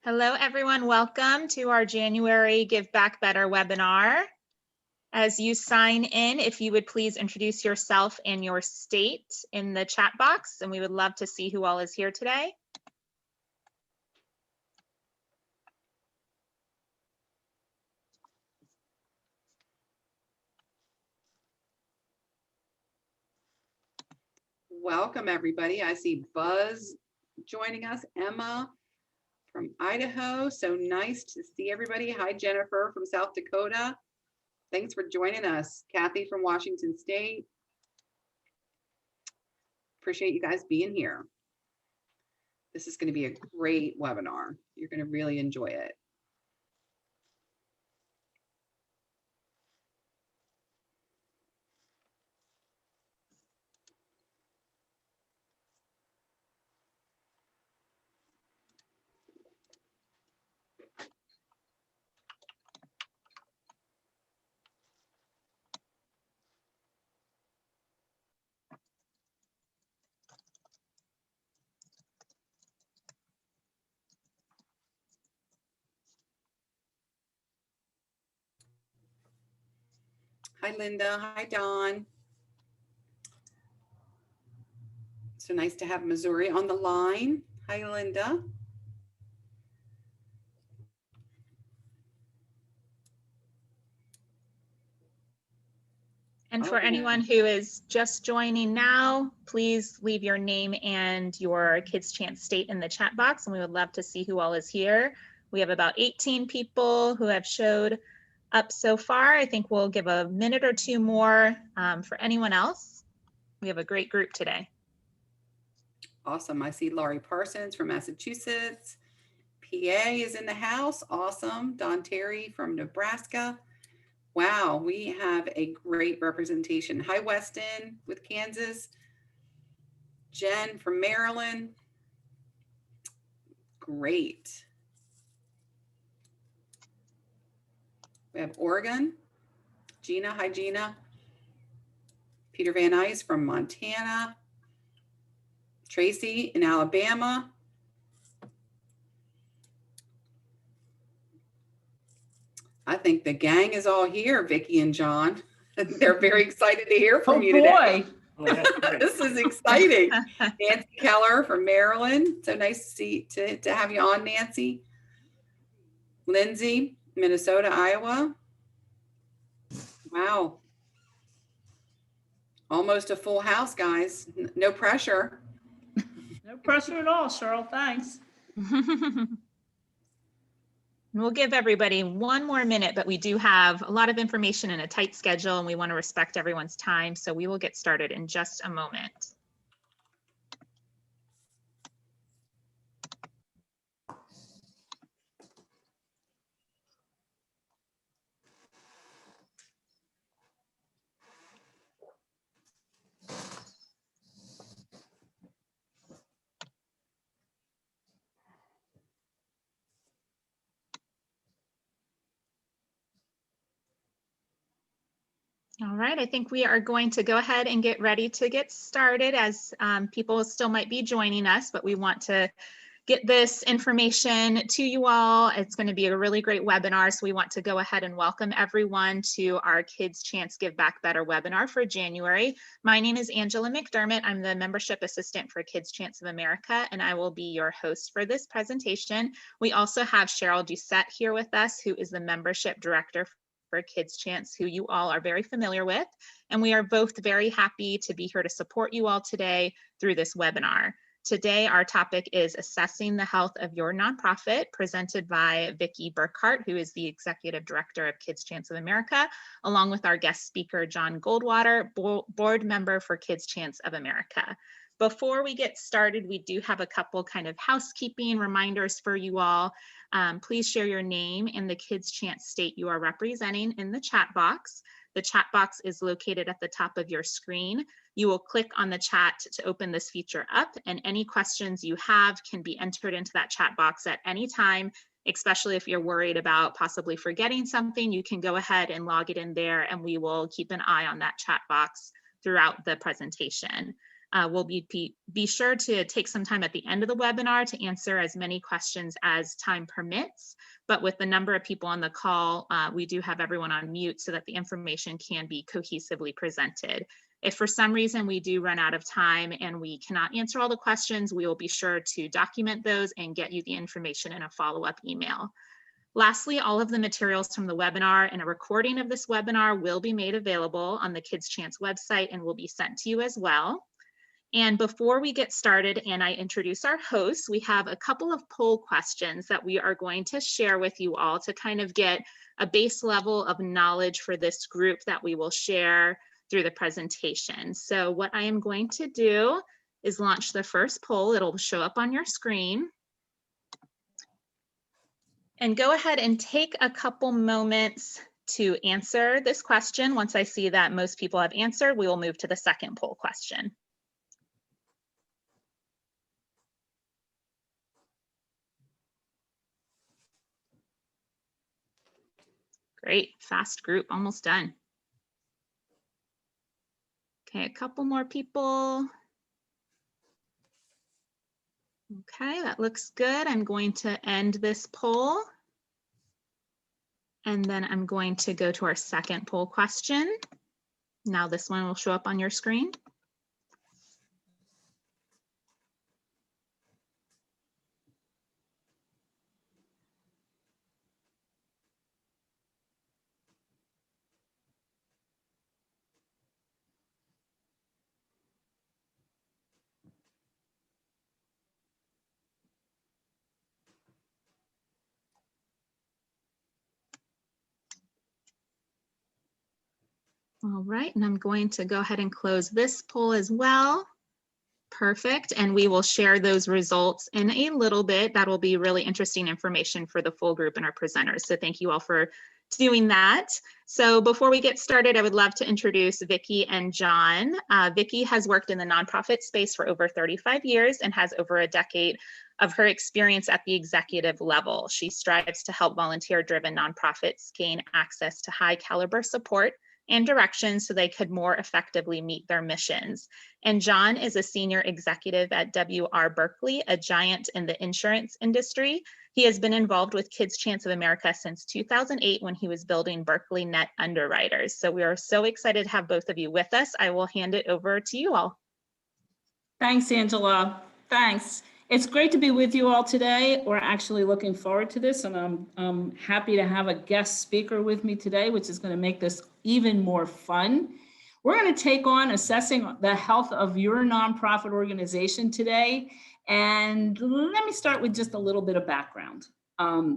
Hello, everyone. Welcome to our January Give Back Better webinar. As you sign in, if you would please introduce yourself and your state in the chat box, and we would love to see who all is here today. Welcome, everybody. I see Buzz joining us, Emma from Idaho. So nice to see everybody. Hi, Jennifer from South Dakota. Thanks for joining us. Kathy from Washington State. Appreciate you guys being here. This is going to be a great webinar. You're going to really enjoy it. Hi, Linda. Hi, Dawn. So nice to have Missouri on the line. Hi, Linda. And for anyone who is just joining now, please leave your name and your Kids Chance state in the chat box, and we would love to see who all is here. We have about 18 people who have showed up so far. I think we'll give a minute or two more for anyone else. We have a great group today. Awesome. I see Laurie Parsons from Massachusetts. PA is in the house. Awesome. Don Terry from Nebraska. Wow, we have a great representation. Hi, Weston with Kansas. Jen from Maryland. Great. We have Oregon. Gina, hi, Gina. Peter Van Ice from Montana. Tracy in Alabama. I think the gang is all here, Vicki and John. They're very excited to hear from you today. This is exciting. Nancy Keller from Maryland. So nice to have you on, Nancy. Lindsay, Minnesota, Iowa. Wow. Almost a full house, guys. No pressure. No pressure at all, Cheryl. Thanks. We'll give everybody one more minute, but we do have a lot of information in a tight schedule and we want to respect everyone's time. So we will get started in just a moment. All right, I think we are going to go ahead and get ready to get started as people still might be joining us, but we want to get this information to you all. It's going to be a really great webinar, so we want to go ahead and welcome everyone to our Kids Chance Give Back Better webinar for January. My name is Angela McDermott. I'm the Membership Assistant for Kids Chance of America, and I will be your host for this presentation. We also have Cheryl Doucette here with us, who is the Membership Director for Kids Chance, who you all are very familiar with. And we are both very happy to be here to support you all today through this webinar. Today, our topic is Assessing the Health of Your Nonprofit, presented by Vicki Burkhart, who is the Executive Director of Kids Chance of America, along with our guest speaker, John Goldwater, Board Member for Kids Chance of America. Before we get started, we do have a couple kind of housekeeping reminders for you all. Please share your name and the Kids Chance state you are representing in the chat box. The chat box is located at the top of your screen. You will click on the chat to open this feature up, and any questions you have can be entered into that chat box at any time, especially if you're worried about possibly forgetting something. You can go ahead and log it in there, and we will keep an eye on that chat box throughout the presentation. We'll be sure to take some time at the end of the webinar to answer as many questions as time permits. But with the number of people on the call, we do have everyone on mute so that the information can be cohesively presented. If for some reason we do run out of time and we cannot answer all the questions, we will be sure to document those and get you the information in a follow-up email. Lastly, all of the materials from the webinar and a recording of this webinar will be made available on the Kids Chance website and will be sent to you as well. And before we get started and I introduce our hosts, we have a couple of poll questions that we are going to share with you all to kind of get a base level of knowledge for this group that we will share through the presentation. So what I am going to do is launch the first poll. It'll show up on your screen. And go ahead and take a couple moments to answer this question. Once I see that most people have answered, we will move to the second poll question. Great, fast group, almost done. Okay, a couple more people. Okay, that looks good. I'm going to end this poll. And then I'm going to go to our second poll question. Now this one will show up on your screen. All right, and I'm going to go ahead and close this poll as well. Perfect, and we will share those results in a little bit. That will be really interesting information for the full group and our presenters. So thank you all for doing that. So before we get started, I would love to introduce Vicki and John. Vicki has worked in the nonprofit space for over 35 years and has over a decade of her experience at the executive level. She strives to help volunteer-driven nonprofits gain access to high caliber support and direction so they could more effectively meet their missions. And John is a senior executive at W.R. Berkley, a giant in the insurance industry. He has been involved with Kids Chance of America since 2008 when he was building Berkley Net Underwriters. So we are so excited to have both of you with us. I will hand it over to you all. Thanks, Angela. Thanks. It's great to be with you all today. We're actually looking forward to this, and I'm happy to have a guest speaker with me today, which is going to make this even more fun. We're going to take on assessing the health of your nonprofit organization today. And let me start with just a little bit of background. The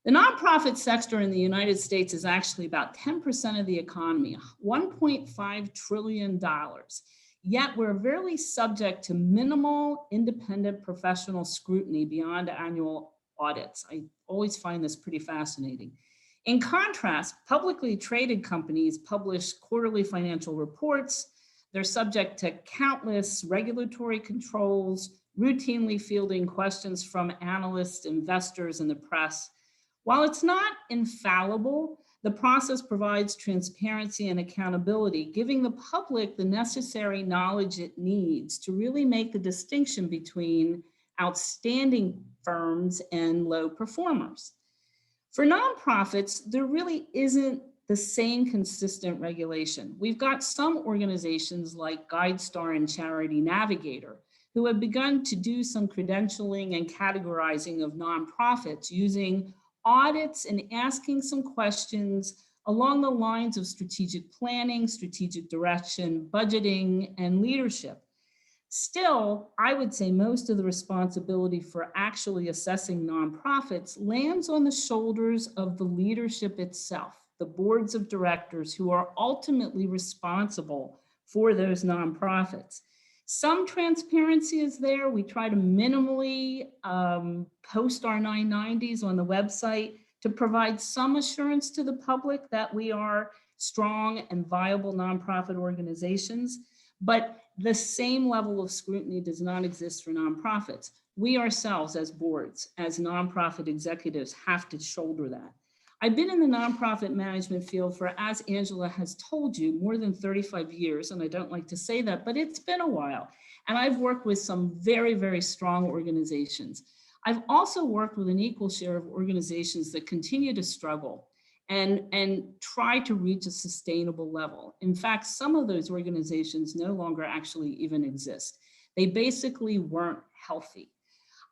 nonprofit sector in the United States is actually about 10% of the economy, $1.5 trillion. Yet we're very subject to minimal independent professional scrutiny beyond annual audits. I always find this pretty fascinating. In contrast, publicly traded companies publish quarterly financial reports. They're subject to countless regulatory controls, routinely fielding questions from analysts, investors, and the press. While it's not infallible, the process provides transparency and accountability, giving the public the necessary knowledge it needs to really make the distinction between outstanding firms and low performers. For nonprofits, there really isn't the same consistent regulation. We've got some organizations like GuideStar and Charity Navigator who have begun to do some credentialing and categorizing of nonprofits using audits and asking some questions along the lines of strategic planning, strategic direction, budgeting, and leadership. Still, I would say most of the responsibility for actually assessing nonprofits lands on the shoulders of the leadership itself, the boards of directors who are ultimately responsible for those nonprofits. Some transparency is there. We try to minimally post our 990s on the website to provide some assurance to the public that we are strong and viable nonprofit organizations, but the same level of scrutiny does not exist for nonprofits. We ourselves as boards, as nonprofit executives have to shoulder that. I've been in the nonprofit management field for, as Angela has told you, more than 35 years, and I don't like to say that, but it's been a while. And I've worked with some very, very strong organizations. I've also worked with an equal share of organizations that continue to struggle and try to reach a sustainable level. In fact, some of those organizations no longer actually even exist. They basically weren't healthy.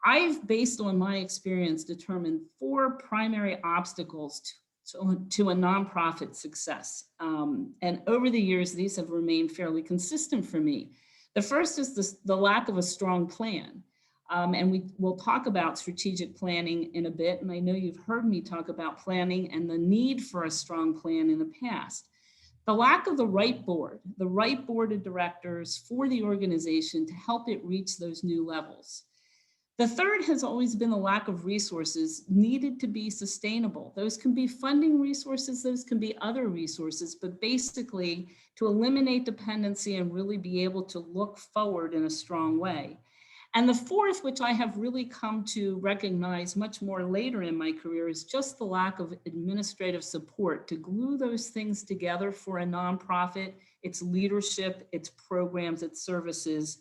I've, based on my experience, determined 4 primary obstacles to a nonprofit success. And over the years, these have remained fairly consistent for me. The first is the lack of a strong plan. And we'll talk about strategic planning in a bit. And I know you've heard me talk about planning and the need for a strong plan in the past. The lack of the right board of directors for the organization to help it reach those new levels. The third has always been the lack of resources needed to be sustainable. Those can be funding resources, those can be other resources, but basically to eliminate dependency and really be able to look forward in a strong way. And the fourth, which I have really come to recognize much more later in my career, is just the lack of administrative support to glue those things together for a nonprofit, its leadership, its programs, its services,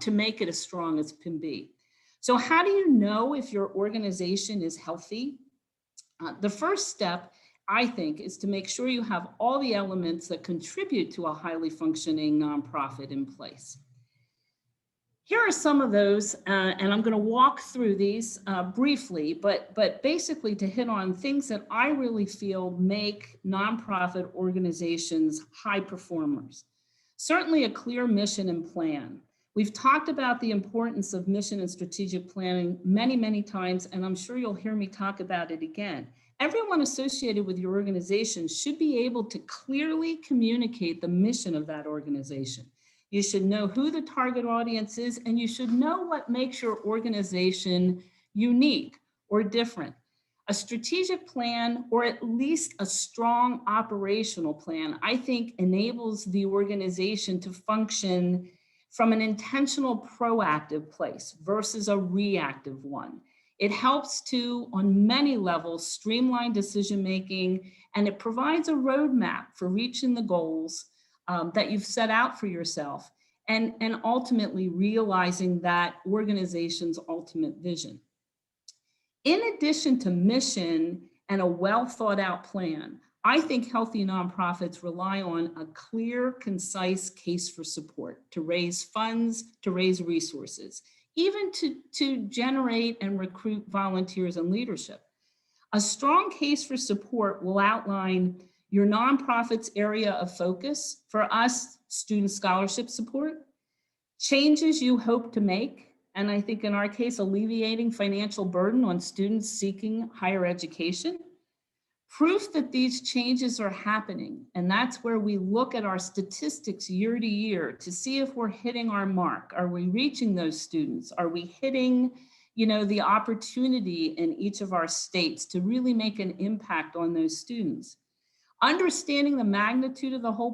to make it as strong as can be. So how do you know if your organization is healthy? The first step, I think, is to make sure you have all the elements that contribute to a highly functioning nonprofit in place. Here are some of those, and I'm going to walk through these briefly, but basically to hit on things that I really feel make nonprofit organizations high performers. Certainly a clear mission and plan. We've talked about the importance of mission and strategic planning many, many times, and I'm sure you'll hear me talk about it again. Everyone associated with your organization should be able to clearly communicate the mission of that organization. You should know who the target audience is, and you should know what makes your organization unique or different. A strategic plan, or at least a strong operational plan, I think enables the organization to function from an intentional proactive place versus a reactive one. It helps to, on many levels, streamline decision-making, and it provides a roadmap for reaching the goals that you've set out for yourself, and ultimately realizing that organization's ultimate vision. In addition to mission and a well thought out plan, I think healthy nonprofits rely on a clear, concise case for support to raise funds, to raise resources, even to generate and recruit volunteers and leadership. A strong case for support will outline your nonprofit's area of focus, for us, student scholarship support, changes you hope to make, and I think in our case, alleviating financial burden on students seeking higher education, proof that these changes are happening. And that's where we look at our statistics year to year to see if we're hitting our mark. Are we reaching those students? Are we hitting, the opportunity in each of our states to really make an impact on those students? Understanding the magnitude of the whole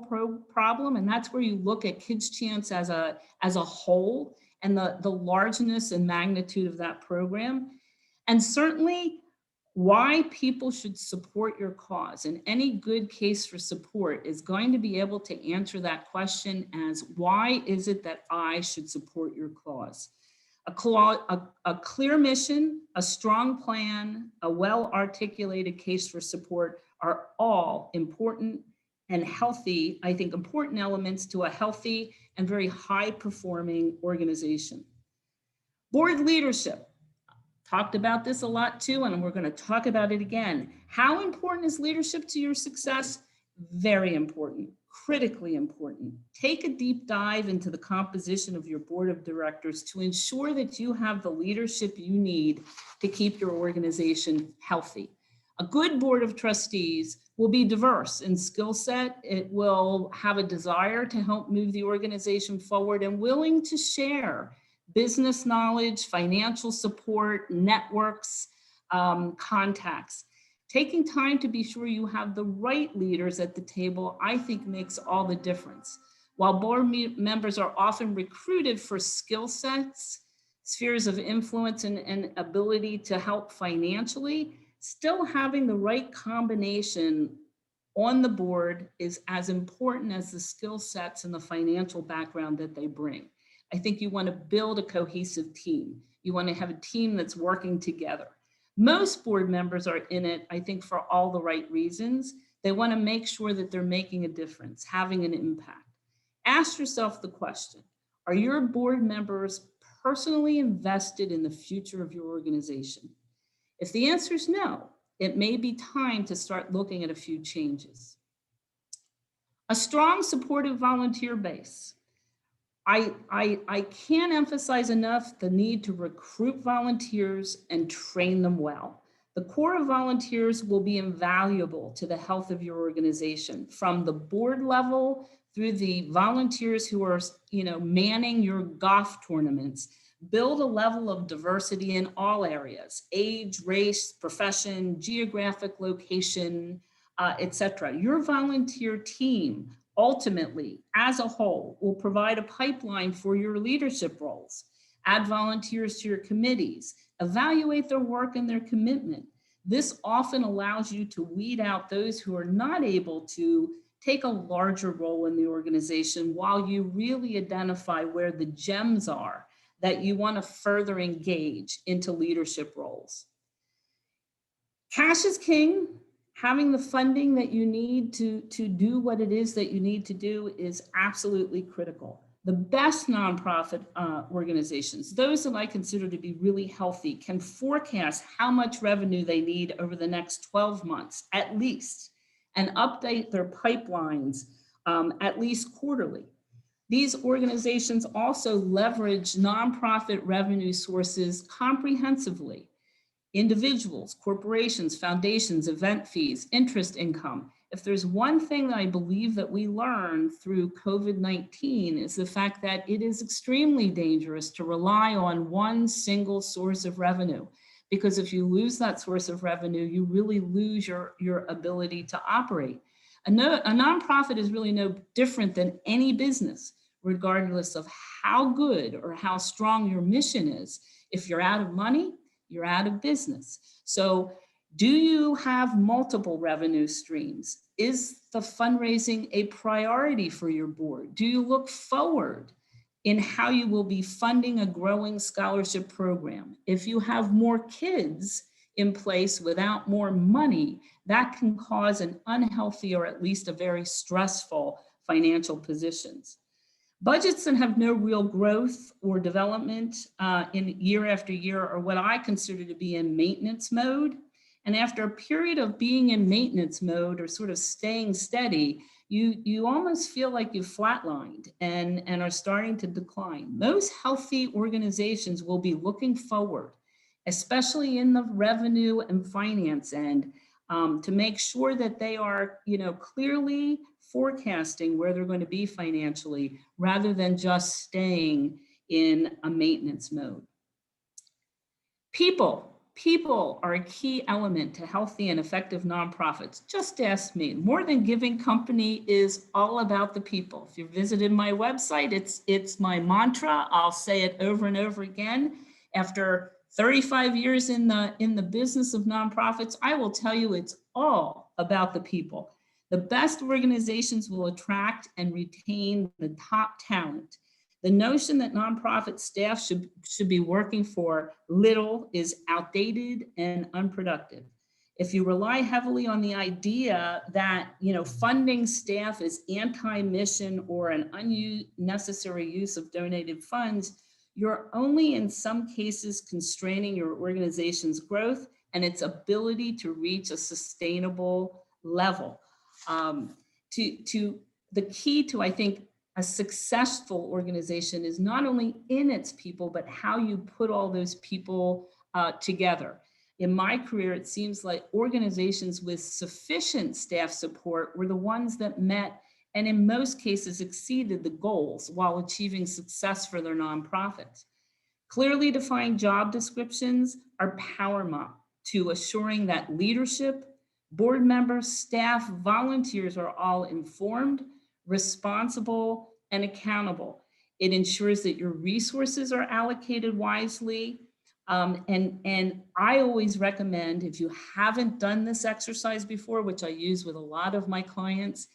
problem, and that's where you look at Kids Chance as a whole and the largeness and magnitude of that program. And certainly why people should support your cause. And any good case for support is going to be able to answer that question as, why is it that I should support your cause? A clear mission, a strong plan, a well-articulated case for support are all important and healthy, I think, important elements to a healthy and very high-performing organization. Board leadership. Talked about this a lot too, and we're going to talk about it again. How important is leadership to your success? Very important, critically important. Take a deep dive into the composition of your board of directors to ensure that you have the leadership you need to keep your organization healthy. A good board of trustees will be diverse in skill set. It will have a desire to help move the organization forward and willing to share business knowledge, financial support, networks, contacts. Taking time to be sure you have the right leaders at the table, I think, makes all the difference. While board members are often recruited for skill sets, spheres of influence, and ability to help financially, still having the right combination on the board is as important as the skill sets and the financial background that they bring. I think you want to build a cohesive team. You want to have a team that's working together. Most board members are in it, I think, for all the right reasons. They want to make sure that they're making a difference, having an impact. Ask yourself the question, are your board members personally invested in the future of your organization? If the answer is no, it may be time to start looking at a few changes. A strong, supportive volunteer base. I can't emphasize enough the need to recruit volunteers and train them well. The core of volunteers will be invaluable to the health of your organization, from the board level through the volunteers who are, manning your golf tournaments. Build a level of diversity in all areas: age, race, profession, geographic location, etc. Your volunteer team ultimately, as a whole, will provide a pipeline for your leadership roles. Add volunteers to your committees, evaluate their work and their commitment. This often allows you to weed out those who are not able to take a larger role in the organization, while you really identify where the gems are that you want to further engage into leadership roles. Cash is king. Having the funding that you need to do what it is that you need to do is absolutely critical. The best nonprofit organizations, those that I consider to be really healthy, can forecast how much revenue they need over the next 12 months, at least, and update their pipelines at least quarterly. These organizations also leverage nonprofit revenue sources comprehensively. Individuals, corporations, foundations, event fees, interest income. If there's one thing that I believe that we learned through COVID-19 is the fact that it is extremely dangerous to rely on one single source of revenue. Because if you lose that source of revenue, you really lose your ability to operate. A nonprofit is really no different than any business, regardless of how good or how strong your mission is. If you're out of money, you're out of business. So do you have multiple revenue streams? Is the fundraising a priority for your board? Do you look forward in how you will be funding a growing scholarship program? If you have more kids in place without more money, that can cause an unhealthy or at least a very stressful financial positions. Budgets that have no real growth or development in year after year are what I consider to be in maintenance mode. And after a period of being in maintenance mode or sort of staying steady, you almost feel like you've flatlined and are starting to decline. Most healthy organizations will be looking forward, especially in the revenue and finance end, to make sure that they are, clearly forecasting where they're going to be financially, rather than just staying in a maintenance mode. People are a key element to healthy and effective nonprofits. Just ask me. More Than Giving Company is all about the people. If you visited my website, it's my mantra. I'll say it over and over again. After 35 years in the business of nonprofits, I will tell you it's all about the people. The best organizations will attract and retain the top talent. The notion that nonprofit staff should be working for little is outdated and unproductive. If you rely heavily on the idea that funding staff is anti-mission or an unnecessary use of donated funds, you're only in some cases constraining your organization's growth and its ability to reach a sustainable level. The key to, I think, a successful organization is not only in its people, but how you put all those people together. In my career, it seems like organizations with sufficient staff support were the ones that met and in most cases exceeded the goals while achieving success for their nonprofits. Clearly defined job descriptions are paramount to assuring that leadership, board members, staff, volunteers are all informed, responsible, and accountable. It ensures that your resources are allocated wisely, And I always recommend, if you haven't done this exercise before, which I use with a lot of my clients,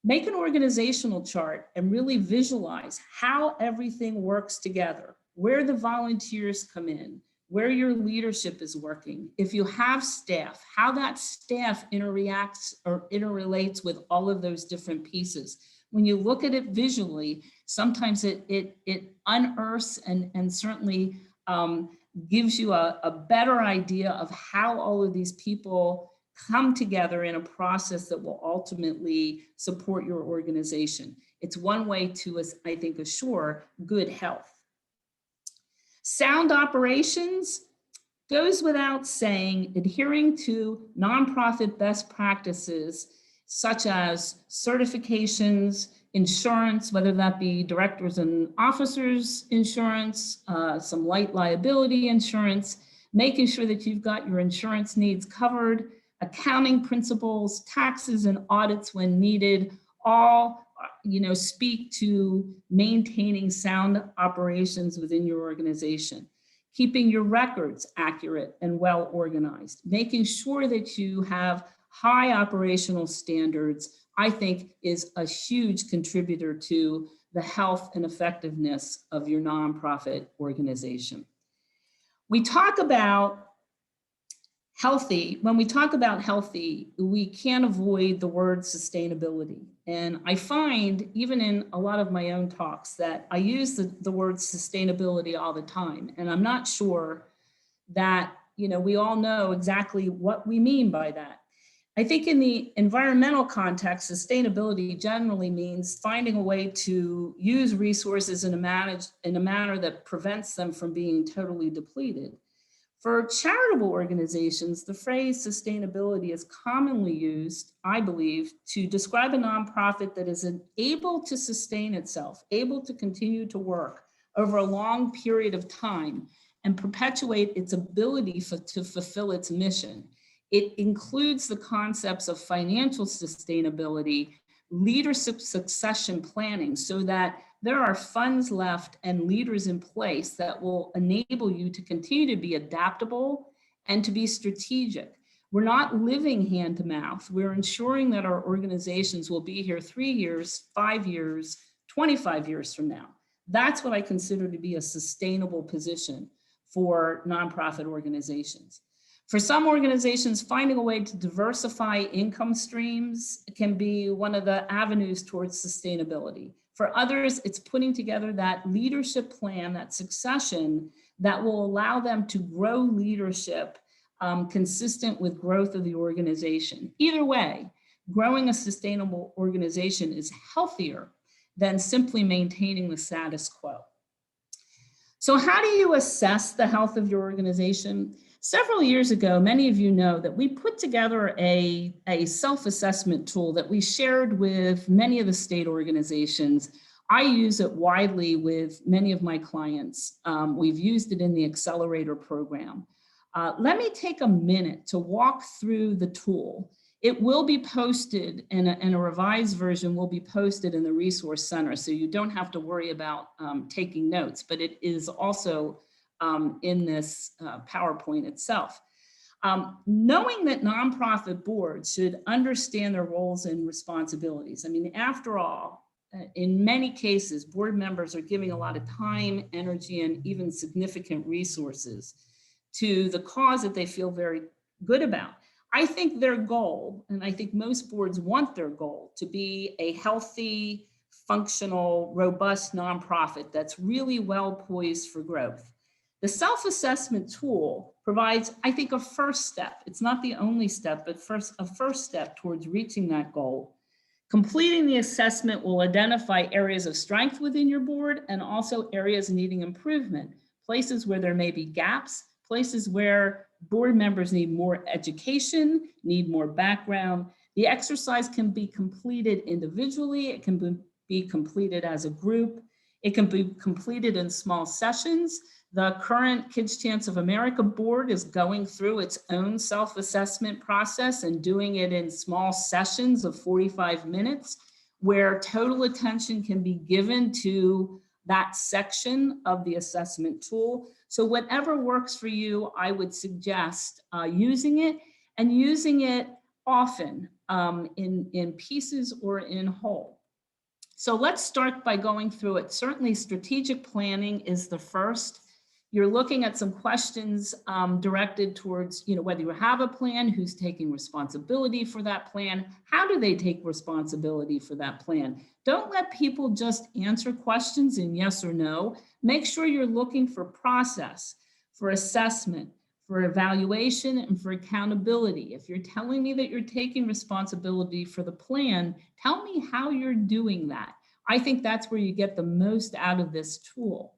make an organizational chart and really visualize how everything works together, where the volunteers come in, where your leadership is working. If you have staff, how that staff interacts or interrelates with all of those different pieces. When you look at it visually, sometimes it unearths and certainly gives you a better idea of how all of these people come together in a process that will ultimately support your organization. It's one way to, I think, assure good health. Sound operations goes without saying, adhering to nonprofit best practices such as certifications, insurance, whether that be directors and officers insurance, some light liability insurance, making sure that you've got your insurance needs covered, accounting principles, taxes and audits when needed, all speak to maintaining sound operations within your organization. Keeping your records accurate and well organized, making sure that you have high operational standards, I think is a huge contributor to the health and effectiveness of your nonprofit organization. We talk about healthy. When we talk about healthy, we can't avoid the word sustainability. And I find, even in a lot of my own talks, that I use the word sustainability all the time. And I'm not sure that, we all know exactly what we mean by that. I think in the environmental context, sustainability generally means finding a way to use resources in a manner that prevents them from being totally depleted. For charitable organizations, the phrase sustainability is commonly used, I believe, to describe a nonprofit that is able to sustain itself, able to continue to work over a long period of time and perpetuate its ability to fulfill its mission. It includes the concepts of financial sustainability, leadership succession planning, so that there are funds left and leaders in place that will enable you to continue to be adaptable and to be strategic. We're not living hand to mouth. We're ensuring that our organizations will be here 3 years, 5 years, 25 years from now. That's what I consider to be a sustainable position for nonprofit organizations. For some organizations, finding a way to diversify income streams can be one of the avenues towards sustainability. For others, it's putting together that leadership plan, that succession that will allow them to grow leadership consistent with growth of the organization. Either way, growing a sustainable organization is healthier than simply maintaining the status quo. So how do you assess the health of your organization? Several years ago, many of you know that we put together a self-assessment tool that we shared with many of the state organizations. I use it widely with many of my clients. We've used it in the Accelerator program. Let me take a minute to walk through the tool. It will be posted, and a revised version will be posted in the Resource Center, so you don't have to worry about taking notes, but it is also in this PowerPoint itself. Knowing that nonprofit boards should understand their roles and responsibilities. I mean, after all, in many cases, board members are giving a lot of time, energy, and even significant resources to the cause that they feel very good about. I think their goal, and I think most boards want their goal, to be a healthy, functional, robust nonprofit that's really well poised for growth. The self-assessment tool provides, I think, a first step. It's not the only step, but a first step towards reaching that goal. Completing the assessment will identify areas of strength within your board and also areas needing improvement, places where there may be gaps, places where board members need more education, need more background. The exercise can be completed individually. It can be completed as a group. It can be completed in small sessions. The current Kids Chance of America board is going through its own self-assessment process and doing it in small sessions of 45 minutes, where total attention can be given to that section of the assessment tool. So whatever works for you, I would suggest using it, and using it often in pieces or in whole. So let's start by going through it. Certainly strategic planning is the first. You're looking at some questions directed towards, whether you have a plan, who's taking responsibility for that plan, how do they take responsibility for that plan? Don't let people just answer questions in yes or no. Make sure you're looking for process, for assessment, for evaluation, and for accountability. If you're telling me that you're taking responsibility for the plan, tell me how you're doing that. I think that's where you get the most out of this tool.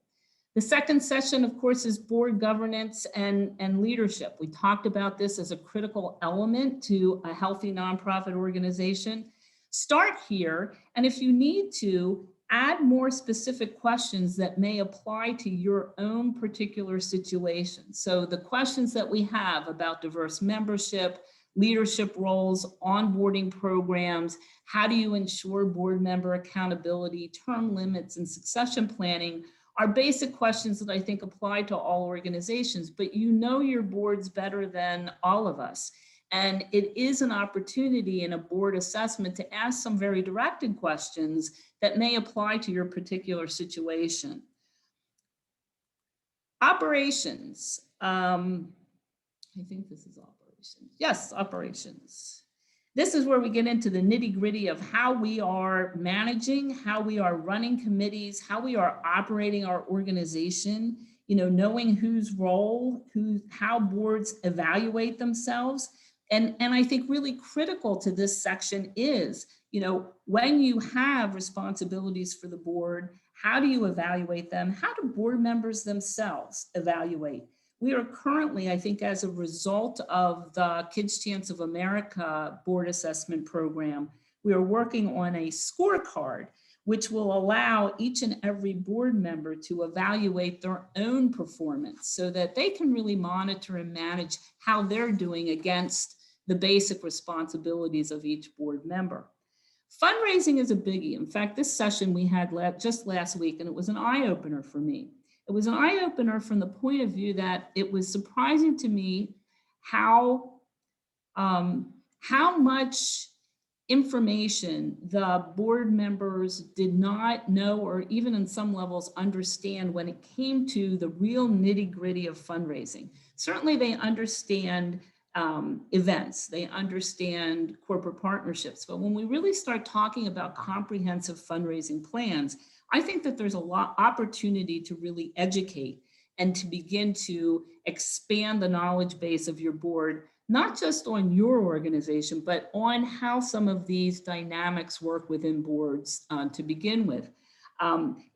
The second session, of course, is board governance and leadership. We talked about this as a critical element to a healthy nonprofit organization. Start here, and if you need to, add more specific questions that may apply to your own particular situation. So the questions that we have about diverse membership, leadership roles, onboarding programs, how do you ensure board member accountability, term limits, and succession planning are basic questions that I think apply to all organizations, but you know your boards better than all of us. And it is an opportunity in a board assessment to ask some very directed questions that may apply to your particular situation. Operations. I think this is operations. Yes, operations. This is where we get into the nitty-gritty of how we are managing, how we are running committees, how we are operating our organization, knowing whose role, how boards evaluate themselves. And I think really critical to this section is, when you have responsibilities for the board, how do you evaluate them? How do board members themselves evaluate? We are currently, I think, as a result of the Kids Chance of America board assessment program, we are working on a scorecard, which will allow each and every board member to evaluate their own performance so that they can really monitor and manage how they're doing against the basic responsibilities of each board member. Fundraising is a biggie. In fact, this session we had just last week, and it was an eye-opener for me. It was an eye-opener from the point of view that it was surprising to me how much information the board members did not know, or even in some levels understand, when it came to the real nitty-gritty of fundraising. Certainly they understand events, they understand corporate partnerships, but when we really start talking about comprehensive fundraising plans, I think that there's a lot opportunity to really educate and to begin to expand the knowledge base of your board, not just on your organization, but on how some of these dynamics work within boards to begin with.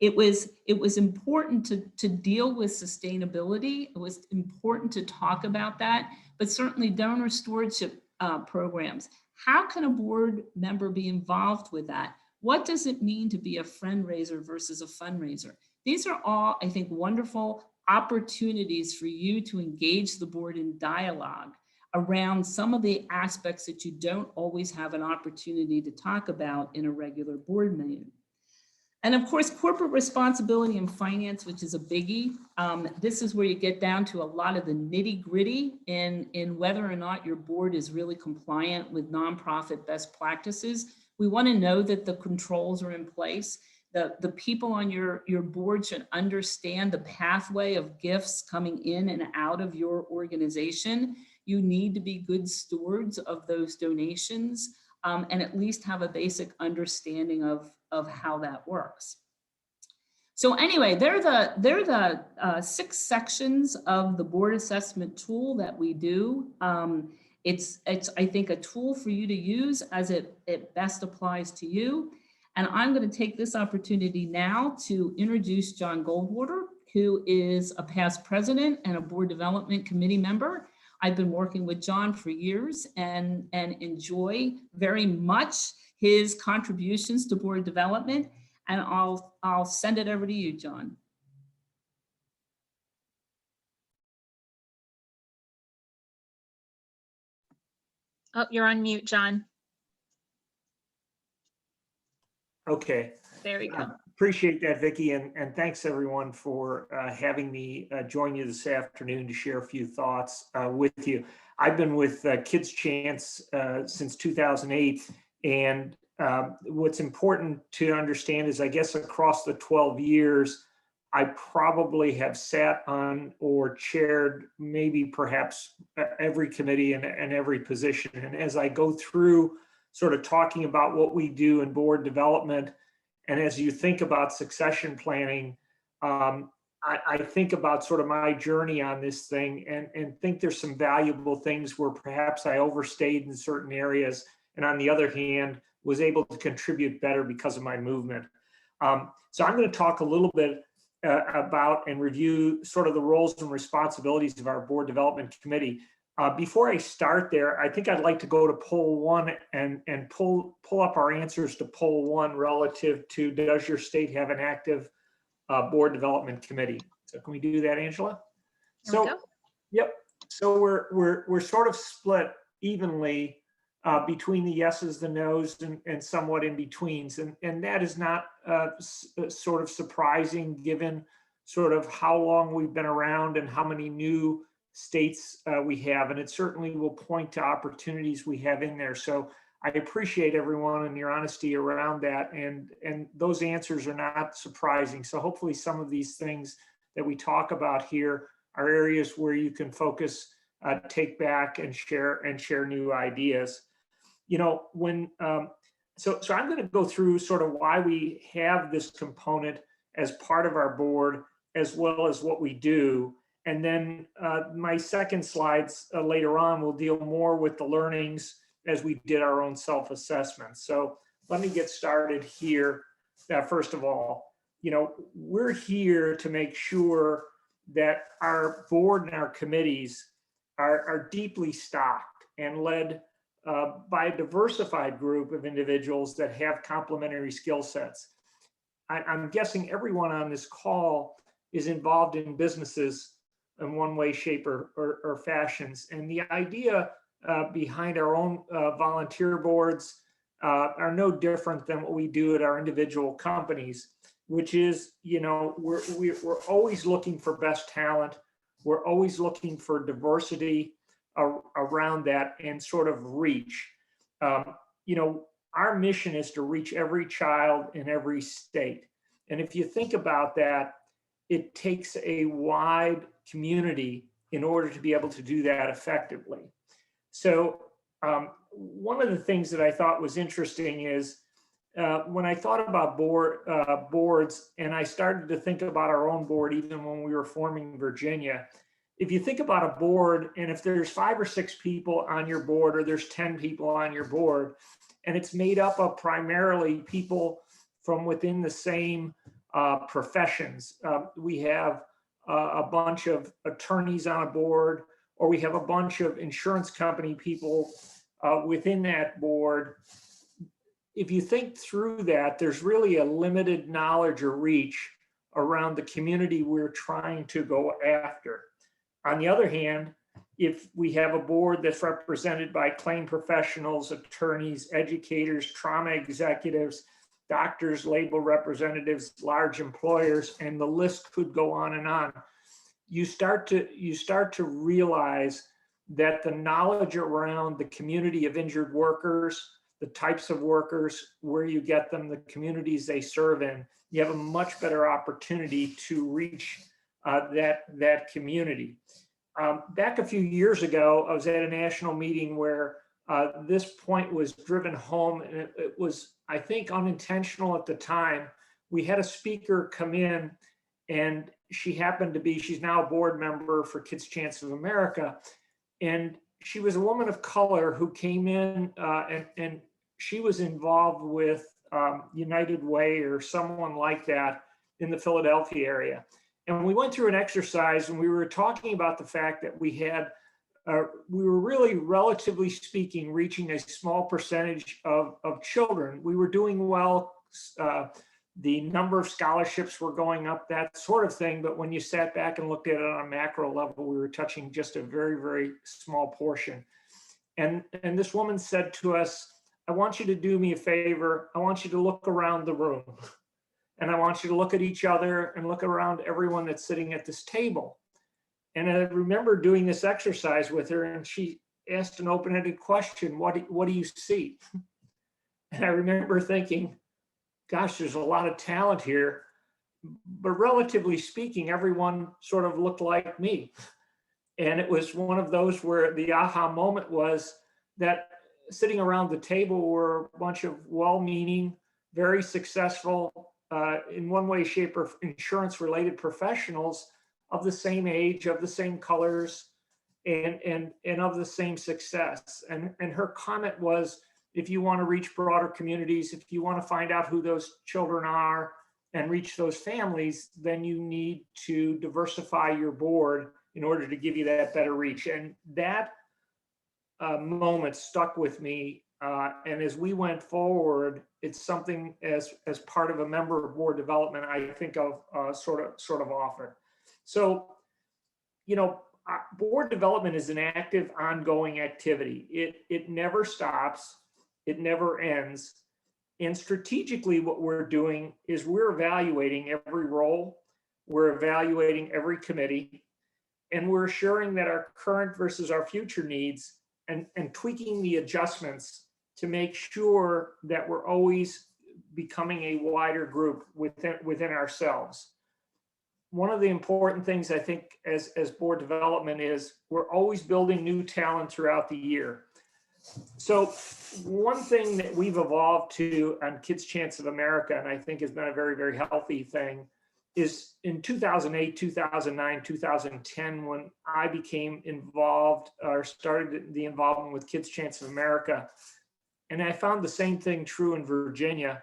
It was important to deal with sustainability. It was important to talk about that, but certainly donor stewardship programs. How can a board member be involved with that? What does it mean to be a friend raiser versus a fundraiser? These are all, I think, wonderful opportunities for you to engage the board in dialogue around some of the aspects that you don't always have an opportunity to talk about in a regular board meeting. And of course, corporate responsibility and finance, which is a biggie. This is where you get down to a lot of the nitty gritty in whether or not your board is really compliant with nonprofit best practices. We want to know that the controls are in place. The people on your board should understand the pathway of gifts coming in and out of your organization. You need to be good stewards of those donations and at least have a basic understanding of how that works. So anyway, they're the 6 sections of the board assessment tool that we do. It's I think a tool for you to use as it best applies to you. And I'm going to take this opportunity now to introduce John Goldwater, who is a past president and a board development committee member. I've been working with John for years and enjoy very much his contributions to board development. And I'll send it over to you, John. Oh, you're on mute, John. Okay. There we go. Appreciate that, Vicki, and thanks everyone for having me join you this afternoon to share a few thoughts with you. I've been with Kids Chance since 2008, and what's important to understand is, I guess, across the 12 years, I probably have sat on or chaired maybe perhaps every committee and every position. And as I go through sort of talking about what we do in board development, and as you think about succession planning, I think about sort of my journey on this thing and think there's some valuable things where perhaps I overstayed in certain areas, and on the other hand, was able to contribute better because of my movement. So I'm going to talk a little bit about and review sort of the roles and responsibilities of our board development committee. Before I start there, I think I'd like to go to poll one and pull up our answers to poll one relative to, does your state have an active board development committee? So can we do that, Angela? Here we go. Yep. So we're sort of split evenly between the yeses, the nos, and somewhat in betweens, and that is not sort of surprising given sort of how long we've been around and how many new states we have, and it certainly will point to opportunities we have in there. So I appreciate everyone and your honesty around that, and those answers are not surprising. So hopefully some of these things that we talk about here are areas where you can focus, take back, and share new ideas. You know, when so I'm going to go through sort of why we have this component as part of our board, as well as what we do. And then my second slides later on will deal more with the learnings as we did our own self-assessment. So let me get started here. First of all, you know, we're here to make sure that our board and our committees are deeply stocked and led by a diversified group of individuals that have complementary skill sets. I'm guessing everyone on this call is involved in businesses in one way, shape, or fashions. And the idea behind our own volunteer boards are no different than what we do at our individual companies, which is, you know, we're always looking for best talent. We're always looking for diversity around that and sort of reach. You know, our mission is to reach every child in every state. And if you think about that, it takes a wide community in order to be able to do that effectively. So one of the things that I thought was interesting is when I thought about boards, and I started to think about our own board, even when we were forming Virginia, if you think about a board, and if there's 5 or 6 people on your board, or there's 10 people on your board, and it's made up of primarily people from within the same professions. We have a bunch of attorneys on a board, or we have a bunch of insurance company people within that board. If you think through that, there's really a limited knowledge or reach around the community we're trying to go after. On the other hand, if we have a board that's represented by claim professionals, attorneys, educators, trauma executives, doctors, labor representatives, large employers, and the list could go on and on, you start to realize that the knowledge around the community of injured workers, the types of workers, where you get them, the communities they serve in, you have a much better opportunity to reach that community. Back a few years ago, I was at a national meeting where this point was driven home, and it was, I think, unintentional at the time. We had a speaker come in, and she's now a board member for Kids Chance of America, and she was a woman of color who came in and she was involved with United Way or someone like that in the Philadelphia area. And we went through an exercise, and we were talking about the fact that we were really, relatively speaking, reaching a small percentage of children. We were doing well. The number of scholarships were going up, that sort of thing. But when you sat back and looked at it on a macro level, we were touching just a very, very small portion. And this woman said to us, "I want you to do me a favor. I want you to look around the room." And I want you to look at each other and look around everyone that's sitting at this table. And I remember doing this exercise with her, and she asked an open-ended question, what do you see? And I remember thinking, gosh, there's a lot of talent here, but relatively speaking, everyone sort of looked like me. And it was one of those where the aha moment was that sitting around the table were a bunch of well-meaning, very successful, in one way, shape, or insurance-related professionals of the same age, of the same colors, and of the same success. And her comment was, if you want to reach broader communities, if you want to find out who those children are and reach those families, then you need to diversify your board in order to give you that better reach. And that moment stuck with me. And as we went forward, it's something as part of a member of board development, I think of sort of often. So, board development is an active, ongoing activity. It never stops. It never ends. And strategically, what we're doing is we're evaluating every role, we're evaluating every committee, and we're assuring that our current versus our future needs and tweaking the adjustments to make sure that we're always becoming a wider group within ourselves. One of the important things I think as board development is we're always building new talent throughout the year. So one thing that we've evolved to on Kids Chance of America, and I think has been a very, very healthy thing, is in 2008, 2009, 2010, when I became involved or started the involvement with Kids Chance of America. And I found the same thing true in Virginia,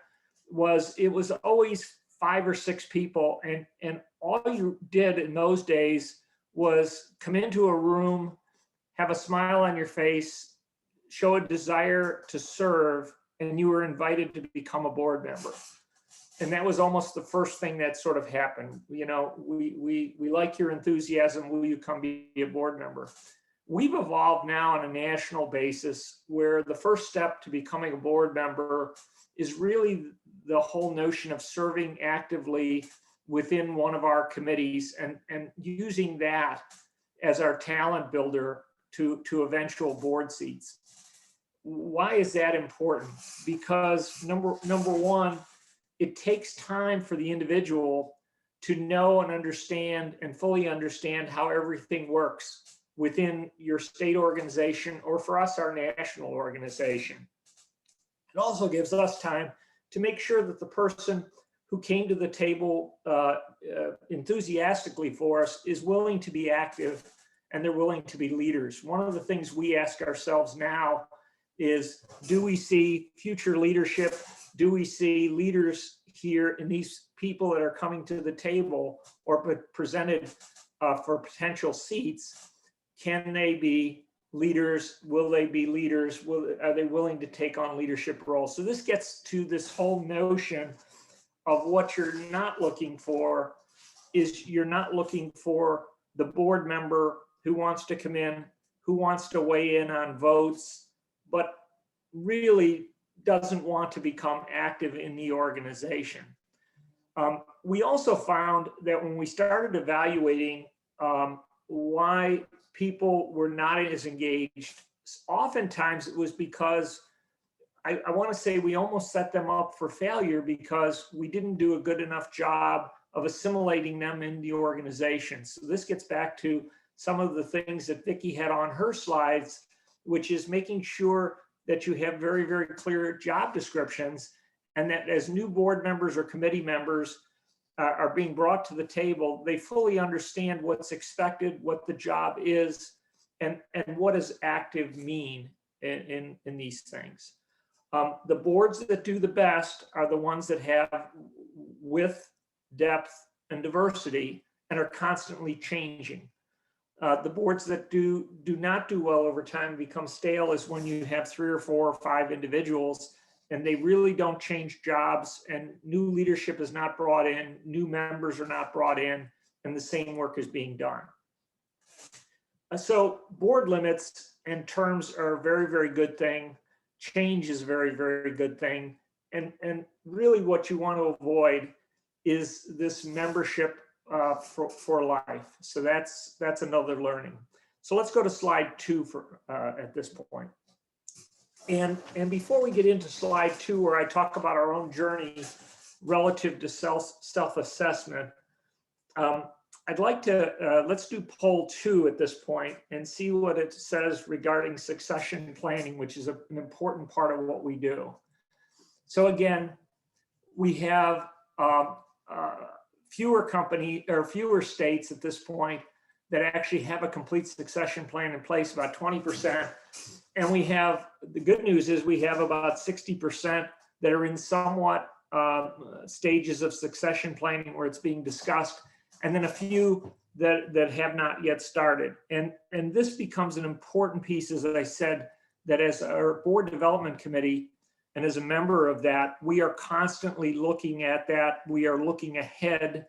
it was always 5 or 6 people. And all you did in those days was come into a room, have a smile on your face, show a desire to serve, and you were invited to become a board member. And that was almost the first thing that sort of happened. We like your enthusiasm. Will you come be a board member? We've evolved now on a national basis where the first step to becoming a board member is really the whole notion of serving actively within one of our committees and using that as our talent builder to eventual board seats. Why is that important? Because number one, it takes time for the individual to know and understand and fully understand how everything works within your state organization, or for us, our national organization. It also gives us time to make sure that the person who came to the table enthusiastically for us is willing to be active and they're willing to be leaders. One of the things we ask ourselves now is, do we see future leadership? Do we see leaders here in these people that are coming to the table or presented for potential seats? Can they be leaders? Will they be leaders? Are they willing to take on leadership roles? So this gets to this whole notion of what you're not looking for is you're not looking for the board member who wants to come in, who wants to weigh in on votes, but really doesn't want to become active in the organization. We also found that when we started evaluating why people were not as engaged, oftentimes it was because I want to say we almost set them up for failure because we didn't do a good enough job of assimilating them in the organization. So this gets back to some of the things that Vicki had on her slides, which is making sure that you have very, very clear job descriptions, and that as new board members or committee members are being brought to the table, they fully understand what's expected, what the job is, and what does active mean in these things. The boards that do the best are the ones that have width, depth, and diversity and are constantly changing. The boards that do not do well over time, become stale, is when you have 3 or 4 or 5 individuals and they really don't change jobs, and new leadership is not brought in, new members are not brought in, and the same work is being done. So board limits and terms are a very, very good thing. Change is a very, very good thing. And really what you want to avoid is this membership for life. So that's another learning. So let's go to slide 2 for at this point. And before we get into slide 2, where I talk about our own journey relative to self-assessment, I'd like to, let's do poll 2 at this point and see what it says regarding succession planning, which is an important part of what we do. So again, we have fewer states at this point that actually have a complete succession plan in place, about 20%. And we have, the good news is we have about 60% that are in somewhat stages of succession planning where it's being discussed, and then a few that have not yet started. And this becomes an important piece, as I said, that as our board development committee and as a member of that, we are constantly looking at that. We are looking ahead.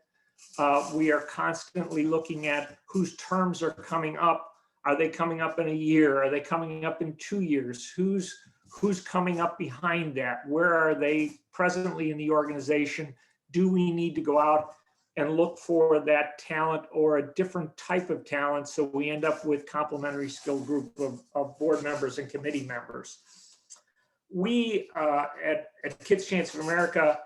We are constantly looking at whose terms are coming up. Are they coming up in a year? Are they coming up in 2 years? Who's coming up behind that? Where are they presently in the organization? Do we need to go out and look for that talent or a different type of talent, so we end up with complementary skill group of board members and committee members? We at Kids Chance of America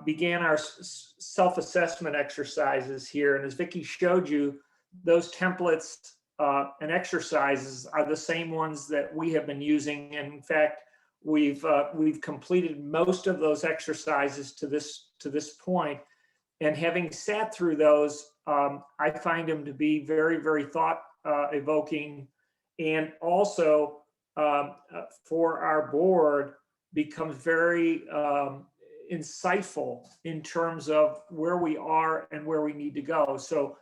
began our self-assessment exercises here, and as Vicki showed you, those templates and exercises are the same ones that we have been using. And in fact, we've completed most of those exercises to this point. And having sat through those, I find them to be very, very thought evoking, and also for our board becomes very insightful in terms of where we are and where we need to go. So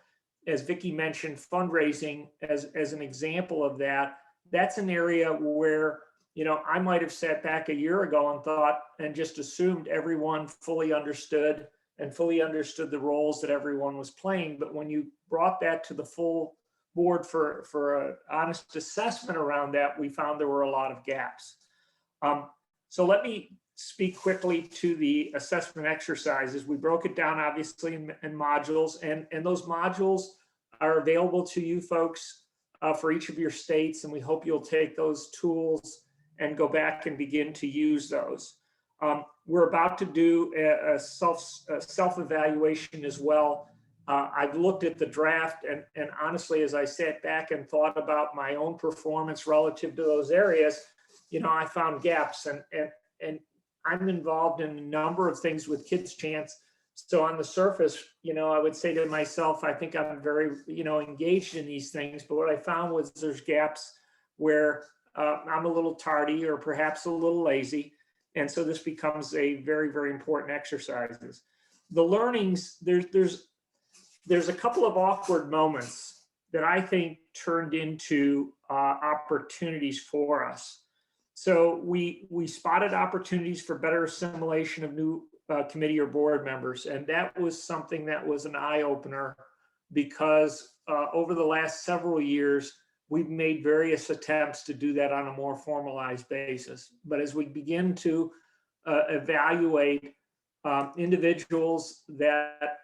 as Vicki mentioned, fundraising as an example of that, that's an area where, you know, I might have sat back a year ago and thought and just assumed everyone fully understood the roles that everyone was playing. But when you brought that to the full board for an honest assessment around that, we found there were a lot of gaps. So let me speak quickly to the assessment exercises. We broke it down obviously in modules, and those modules are available to you folks for each of your states, and we hope you'll take those tools and go back and begin to use those. We're about to do a self-evaluation as well. I've looked at the draft, and honestly, as I sat back and thought about my own performance relative to those areas, you know, I found gaps, and I'm involved in a number of things with Kids Chance. So on the surface, you know, I would say to myself, I think I'm very, you know, engaged in these things. But what I found was there's gaps where I'm a little tardy or perhaps a little lazy. And so this becomes a very, very important exercises. The learnings, there's a couple of awkward moments that I think turned into opportunities for us. So we spotted opportunities for better assimilation of new committee or board members. And that was something that was an eye-opener, because over the last several years, we've made various attempts to do that on a more formalized basis. But as we begin to evaluate individuals that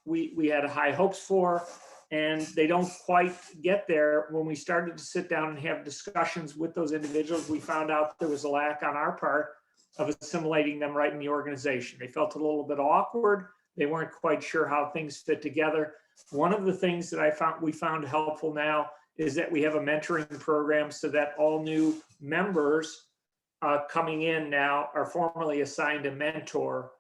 we had high hopes for, and they don't quite get there, when we started to sit down and have discussions with those individuals, we found out there was a lack on our part of assimilating them right in the organization. They felt a little bit awkward. They weren't quite sure how things fit together. One of the things that we found helpful now is that we have a mentoring program, so that all new members coming in now are formally assigned a mentor.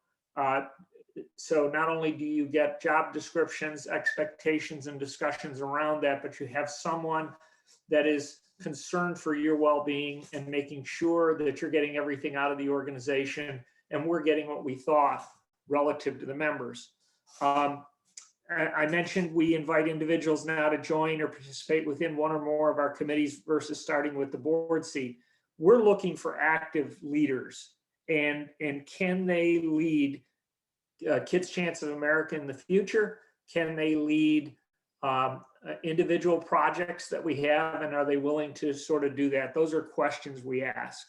So not only do you get job descriptions, expectations, and discussions around that, but you have someone that is concerned for your well-being and making sure that you're getting everything out of the organization, and we're getting what we thought relative to the members. I mentioned we invite individuals now to join or participate within one or more of our committees versus starting with the board seat. We're looking for active leaders, and can they lead Kids Chance of America in the future? Can they lead individual projects that we have, and are they willing to sort of do that? Those are questions we ask.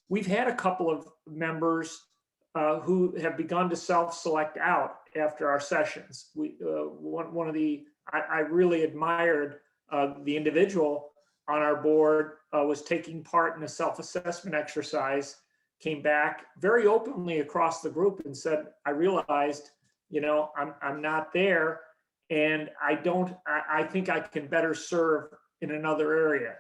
We've had a couple of members who have begun to self-select out after our sessions. One of the, I really admired the individual on our board was taking part in a self-assessment exercise, came back very openly across the group and said, I realized, I'm not there, and I think I can better serve in another area.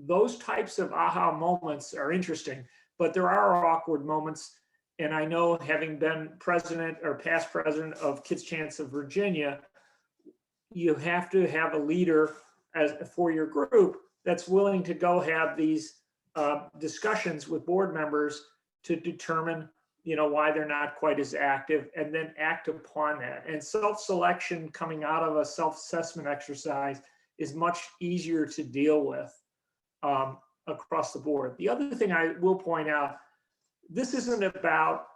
Those types of aha moments are interesting, but there are awkward moments. And I know, having been president or past president of Kids Chance of Virginia, you have to have a leader for your group that's willing to go have these discussions with board members to determine, why they're not quite as active, and then act upon that. And self-selection coming out of a self-assessment exercise is much easier to deal with across the board. The other thing I will point out, this isn't about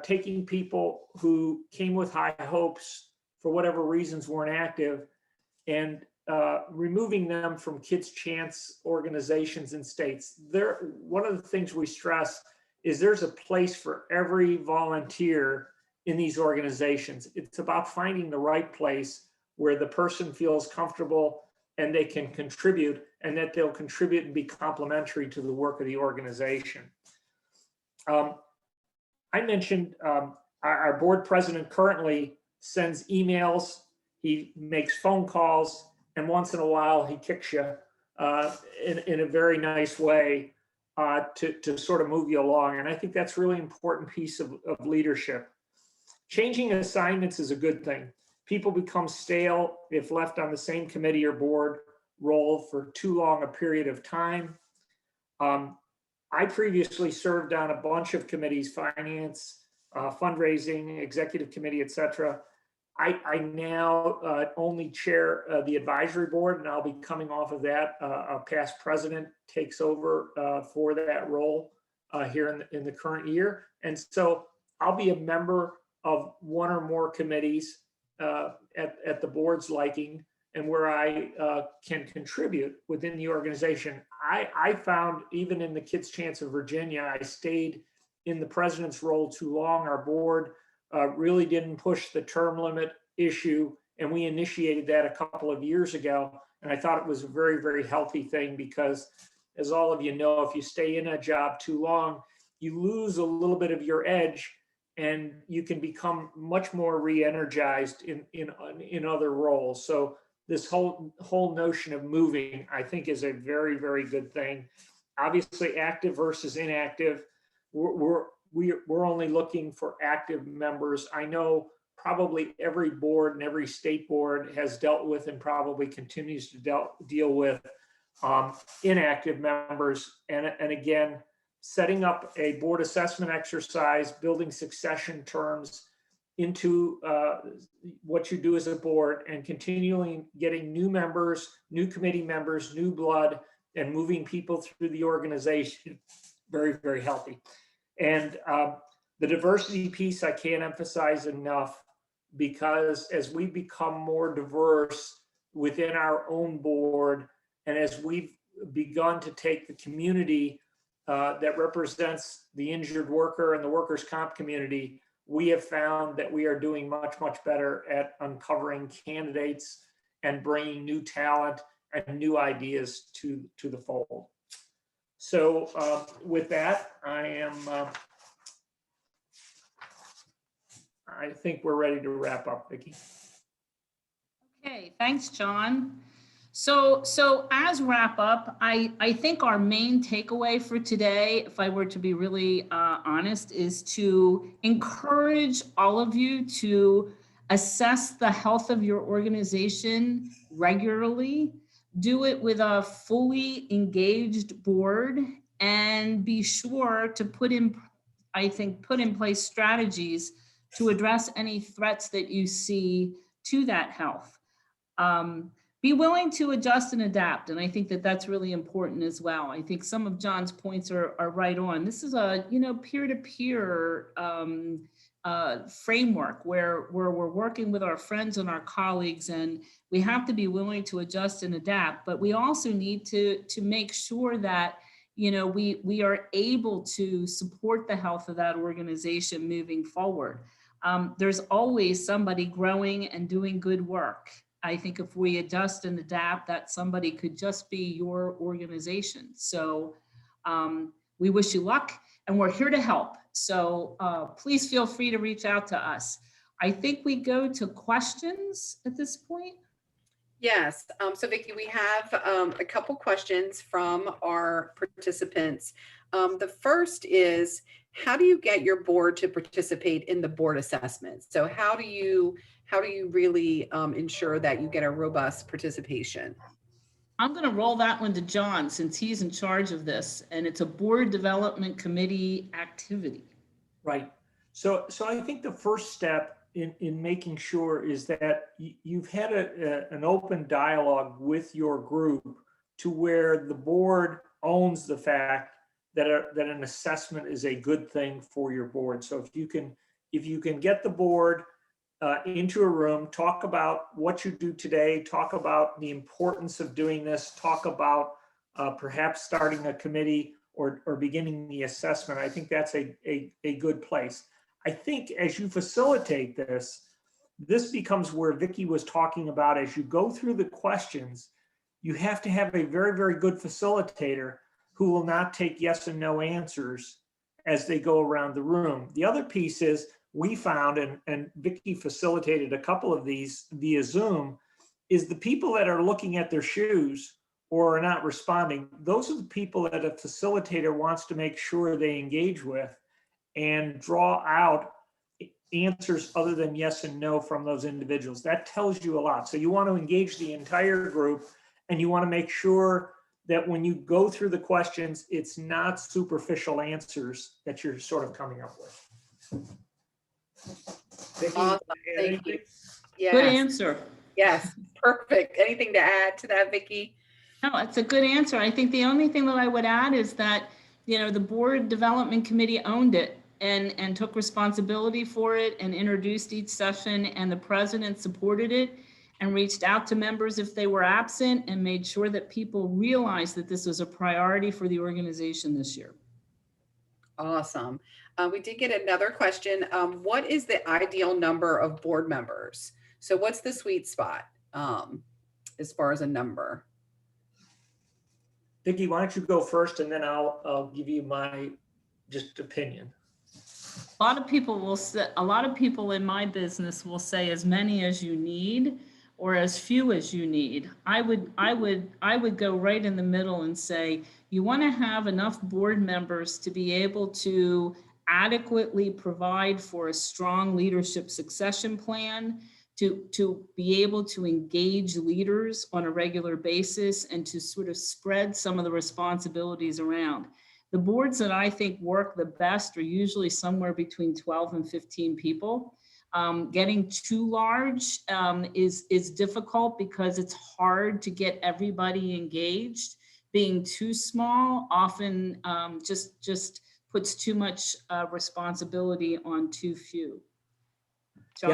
taking people who came with high hopes, for whatever reasons weren't active, and removing them from Kids Chance organizations and states. One of the things we stress is there's a place for every volunteer in these organizations. It's about finding the right place where the person feels comfortable and they can contribute, and that they'll contribute and be complementary to the work of the organization. I mentioned our board president currently sends emails, he makes phone calls, and once in a while he kicks you in a very nice way to sort of move you along. And I think that's a really important piece of leadership. Changing assignments is a good thing. People become stale if left on the same committee or board role for too long a period of time. I previously served on a bunch of committees, finance, fundraising, executive committee, etc. I now only chair the advisory board, and I'll be coming off of that. A past president takes over for that role here in the current year. And so I'll be a member of one or more committees at the board's liking, and where I can contribute within the organization. I found, even in the Kids Chance of Virginia, I stayed in the president's role too long. Our board really didn't push the term limit issue, and we initiated that a couple of years ago. And I thought it was a very, very healthy thing, because, as all of you know, if you stay in a job too long, you lose a little bit of your edge, and you can become much more re-energized in other roles. So this whole notion of moving, I think, is a very, very good thing. Obviously, active versus inactive, we're only looking for active members. I know probably every board and every state board has dealt with, and probably continues to deal with, inactive members. And again, setting up a board assessment exercise, building succession terms into what you do as a board, and continuing getting new members, new committee members, new blood, and moving people through the organization. Very, very healthy. And the diversity piece I can't emphasize enough, because as we become more diverse within our own board, and as we've begun to take the community that represents the injured worker and the workers' comp community, we have found that we are doing much, much better at uncovering candidates and bringing new talent and new ideas to the fold. So with that, I think we're ready to wrap up, Vicki. Okay, thanks, John. So as wrap up, I think our main takeaway for today, if I were to be really honest, is to encourage all of you to assess the health of your organization regularly, do it with a fully engaged board, and be sure to put in place strategies to address any threats that you see to that health. Be willing to adjust and adapt. And I think that that's really important as well. I think some of John's points are right on. This is a, peer-to-peer framework where we're working with our friends and our colleagues, and we have to be willing to adjust and adapt. But we also need to make sure that we are able to support the health of that organization moving forward. There's always somebody growing and doing good work. I think if we adjust and adapt, that somebody could just be your organization. So we wish you luck, and we're here to help. So please feel free to reach out to us. I think we go to questions at this point. Yes. So Vicki, we have a couple questions from our participants. The first is, how do you get your board to participate in the board assessment? So how do you really ensure that you get a robust participation? I'm going to roll that one to John, since he's in charge of this, and it's a board development committee activity. Right. So I think the first step in making sure is that you've had an open dialogue with your group to where the board owns the fact that an assessment is a good thing for your board. So if you can get the board into a room, talk about what you do today, talk about the importance of doing this, talk about perhaps starting a committee or beginning the assessment, I think that's a good place. I think as you facilitate this becomes where Vicki was talking about. As you go through the questions, you have to have a very, very good facilitator who will not take yes and no answers as they go around the room. The other piece is, we found, and Vicki facilitated a couple of these via Zoom, is the people that are looking at their shoes or are not responding. Those are the people that a facilitator wants to make sure they engage with and draw out answers other than yes and no from those individuals. That tells you a lot. So you want to engage the entire group, and you want to make sure that when you go through the questions, it's not superficial answers that you're sort of coming up with. Vicki, Awesome. Thank you. Yes. Good answer. Yes, perfect. Anything to add to that, Vicki? No, it's a good answer. I think the only thing that I would add is that, the board development committee owned it and took responsibility for it and introduced each session, and the president supported it and reached out to members if they were absent and made sure that people realized that this was a priority for the organization this year. Awesome. We did get another question. What is the ideal number of board members? So what's the sweet spot as far as a number? Vicki, why don't you go first, and then I'll give you my just opinion. A lot of people in my business will say as many as you need or as few as you need. I would go right in the middle and say you want to have enough board members to be able to adequately provide for a strong leadership succession plan, to be able to engage leaders on a regular basis, and to sort of spread some of the responsibilities around. The boards that I think work the best are usually somewhere between 12 and 15 people. Getting too large is difficult because it's hard to get everybody engaged. Being too small often just puts too much responsibility on too few. John?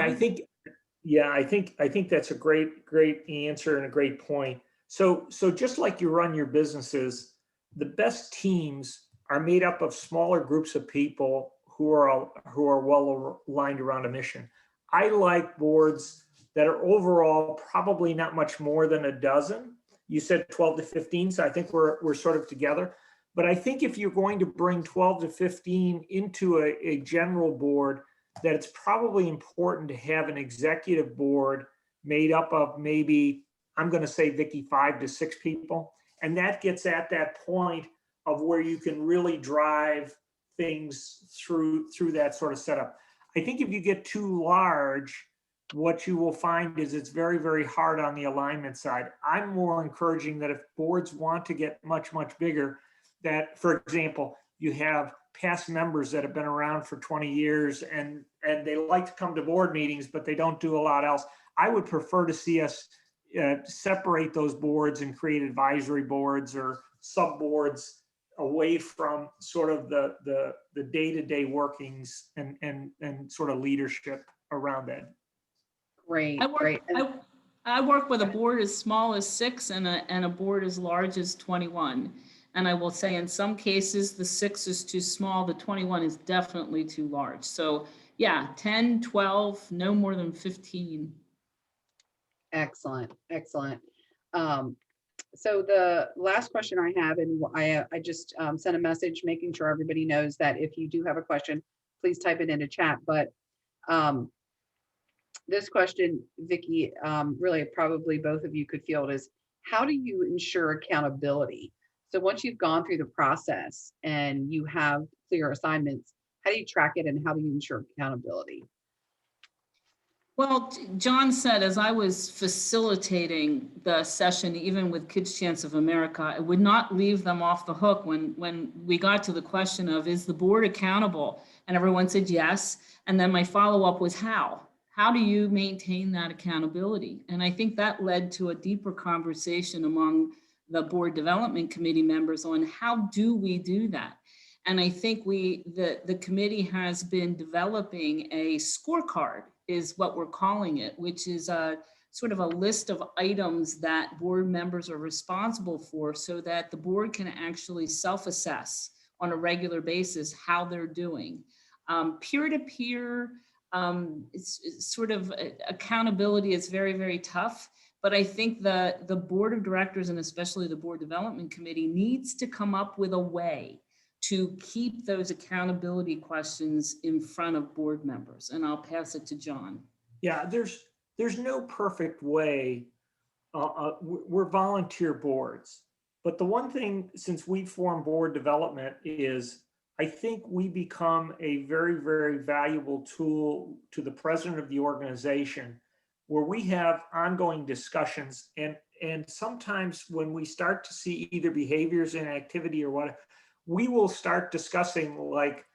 Yeah, I think that's a great answer and a great point. So just like you run your businesses, the best teams are made up of smaller groups of people who are well aligned around a mission. I like boards that are overall probably not much more than a dozen. You said 12 to 15, so I think we're sort of together. But I think if you're going to bring 12 to 15 into a general board, that it's probably important to have an executive board made up of maybe, I'm going to say, Vicki, 5 to 6 people. And that gets at that point of where you can really drive things through that sort of setup. I think if you get too large, what you will find is it's very, very hard on the alignment side. I'm more encouraging that if boards want to get much, much bigger, that, for example, you have past members that have been around for 20 years and they like to come to board meetings, but they don't do a lot else. I would prefer to see us separate those boards and create advisory boards or sub boards away from sort of the day-to-day workings and sort of leadership around that. Great. I work with a board as small as 6 and a board as large as 21. And I will say in some cases, the 6 is too small, the 21 is definitely too large. So yeah, 10, 12, no more than 15. Excellent, excellent. So the last question I have, and I just sent a message making sure everybody knows that if you do have a question, please type it into chat. But this question, Vicki, really probably both of you could field is, how do you ensure accountability? So once you've gone through the process and you have clear assignments, how do you track it and how do you ensure accountability? Well, John said, as I was facilitating the session, even with Kids Chance of America, I would not leave them off the hook when we got to the question of, is the board accountable? And everyone said yes. And then my follow-up was how? How do you maintain that accountability? And I think that led to a deeper conversation among the board development committee members on how do we do that? And I think the committee has been developing a scorecard, is what we're calling it, which is a sort of a list of items that board members are responsible for so that the board can actually self-assess on a regular basis how they're doing. Peer-to-peer, it's sort of accountability is very, very tough. But I think the board of directors and especially the board development committee needs to come up with a way to keep those accountability questions in front of board members. And I'll pass it to John. Yeah, there's no perfect way. We're volunteer boards. But the one thing, since we formed board development, is I think we become a very, very valuable tool to the president of the organization, where we have ongoing discussions. And sometimes when we start to see either behaviors in activity or what, we will start discussing, like,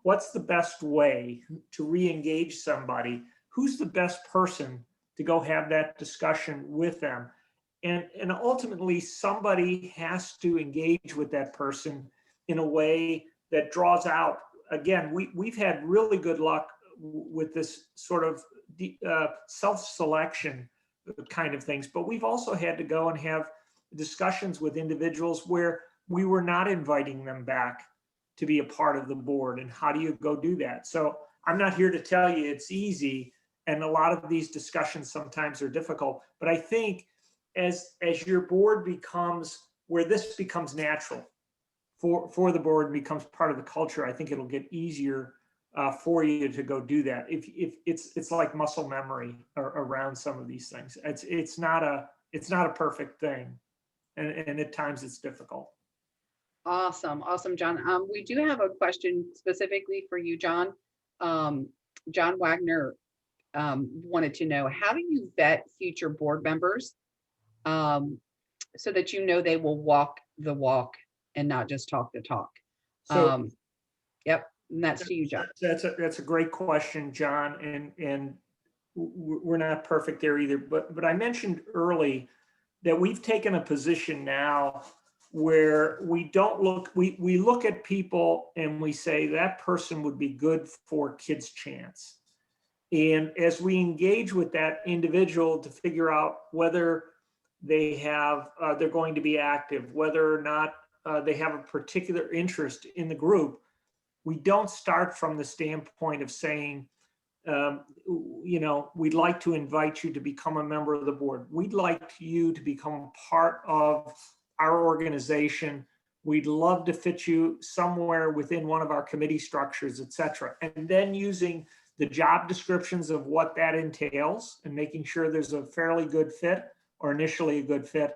what's the best way to re-engage somebody? Who's the best person to go have that discussion with them? And ultimately, somebody has to engage with that person in a way that draws out. Again, we've had really good luck with this sort of self-selection kind of things, but we've also had to go and have discussions with individuals where we were not inviting them back to be a part of the board. And how do you go do that? So I'm not here to tell you it's easy. And a lot of these discussions sometimes are difficult, but I think as your board becomes, where this becomes natural for the board and becomes part of the culture, I think it'll get easier for you to go do that. If it's like muscle memory around some of these things. It's not a perfect thing. And at times it's difficult. Awesome, John. We do have a question specifically for you, John. John Wagner wanted to know, how do you vet future board members so that you know they will walk the walk and not just talk the talk? So, yep, and that's to you, John. That's a great question, John, and we're not perfect there either. But I mentioned early that we've taken a position now where we don't look, we look at people and we say that person would be good for Kids Chance. And as we engage with that individual to figure out whether they have, they're going to be active, whether or not they have a particular interest in the group, we don't start from the standpoint of saying, we'd like to invite you to become a member of the board. We'd like you to become part of our organization. We'd love to fit you somewhere within one of our committee structures, et cetera. And then using the job descriptions of what that entails and making sure there's a fairly good fit or initially a good fit,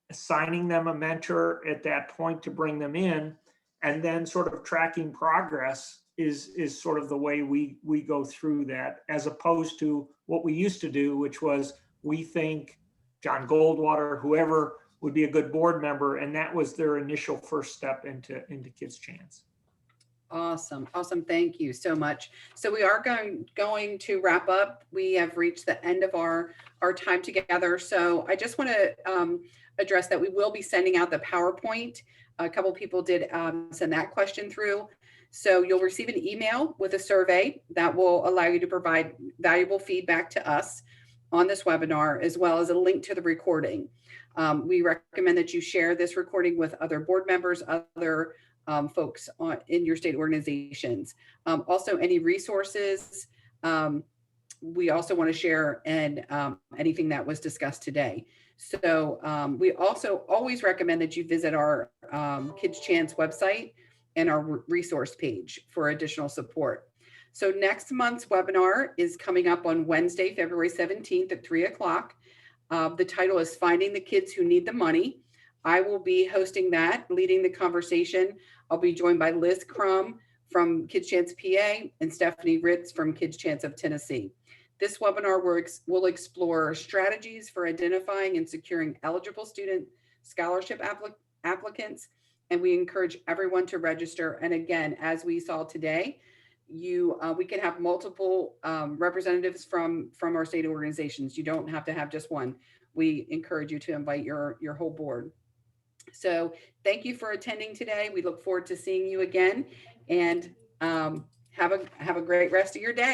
assigning them a mentor at that point to bring them in, and then sort of tracking progress is sort of the way we go through that, as opposed to what we used to do, which was we think John Goldwater, whoever would be a good board member, and that was their initial first step into Kids Chance. Awesome. Thank you so much. So we are going to wrap up. We have reached the end of our time together. So I just want to address that we will be sending out the PowerPoint. A couple people did send that question through. So you'll receive an email with a survey that will allow you to provide valuable feedback to us on this webinar, as well as a link to the recording. We recommend that you share this recording with other board members, other folks in your state organizations. Also, any resources we also want to share, and anything that was discussed today. So we also always recommend that you visit our Kids Chance website and our resource page for additional support. So next month's webinar is coming up on Wednesday, February 17th at 3 o'clock. The title is Finding the Kids Who Need the Money. I will be hosting that, leading the conversation. I'll be joined by Liz Crum from Kids Chance PA and Stephanie Ritz from Kids Chance of Tennessee. This webinar will explore strategies for identifying and securing eligible student scholarship applicants, and we encourage everyone to register. And again, as we saw today, we can have multiple representatives from our state organizations. You don't have to have just one. We encourage you to invite your whole board. So thank you for attending today. We look forward to seeing you again, and have a great rest of your day.